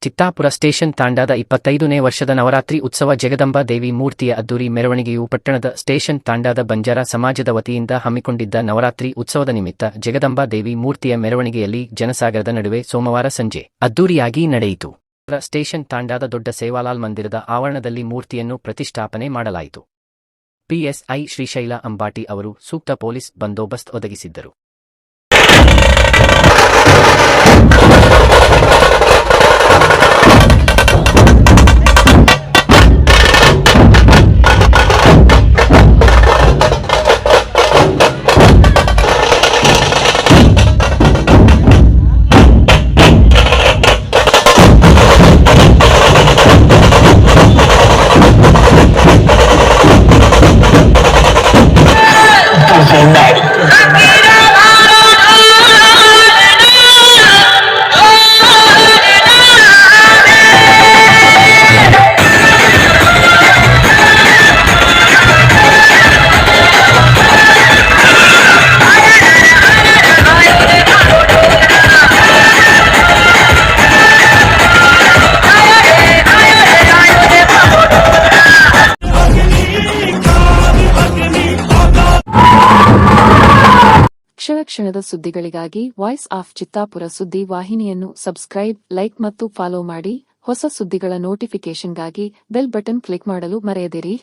Chittapur station ತಾಂಡಾದ 25ನೇ ವರ್ಷದ ನವರಾತ್ರಿ ಉತ್ಸವ ಜಗದಂಬಾ ದೇವಿ ಮೂರ್ತಿಯ ಅದ್ದೂರಿ ಮೆರವಣಿಗೆಯು ಪಟ್ಟಣದ ಸ್ಟೇಷನ್ ತಾಂಡಾದ ಬಂಜಾರ ಸಮಾಜದ ವತಿಯಿಂದ ಹಮ್ಮಿಕೊಂಡಿದ್ದ ನವರಾತ್ರಿ ಉತ್ಸವದ ನಿಮಿತ್ತ ಜಗದಂಬಾ ದೇವಿ ಮೂರ್ತಿಯ ಮೆರವಣಿಗೆಯಲ್ಲಿ ಜನಸಾಗರದ ನಡುವೆ ಸೋಮವಾರ ಸಂಜೆ ಅದ್ದೂರಿಯಾಗಿ ನಡೆಯಿತು. ಸ್ಟೇಷನ್ ತಾಂಡಾದ ದೊಡ್ಡ ಸೇವಾಲಾಲ್ ಮಂದಿರದ ಆವರಣದಲ್ಲಿ ಮೂರ್ತಿಯನ್ನು ಪ್ರತಿಷ್ಠಾಪನೆ ಮಾಡಲಾಯಿತು. ಪಿಎಸ್ಐ ಶ್ರೀಶೈಲ ಅಂಬಾಟಿ ಅವರು ಸೂಕ್ತ ಪೊಲೀಸ್ ಬಂದೋಬಸ್ತ್ ಒದಗಿಸಿದ್ದರು. ಕ್ಷಣದ ಸುದ್ದಿಗಳಿಗಾಗಿ ವಾಯ್ಸ್ ಆಫ್ ಚಿತ್ತಾಪುರ ಸುದ್ದಿ ವಾಹಿನಿಯನ್ನು ಸಬ್ಸ್ಕ್ರೈಬ್, ಲೈಕ್ ಮತ್ತು ಫಾಲೋ ಮಾಡಿ. ಹೊಸ ಸುದ್ದಿಗಳ ನೋಟಿಫಿಕೇಷನ್ಗಾಗಿ ಬೆಲ್ ಬಟನ್ ಕ್ಲಿಕ್ ಮಾಡಲು ಮರೆಯದಿರಿ.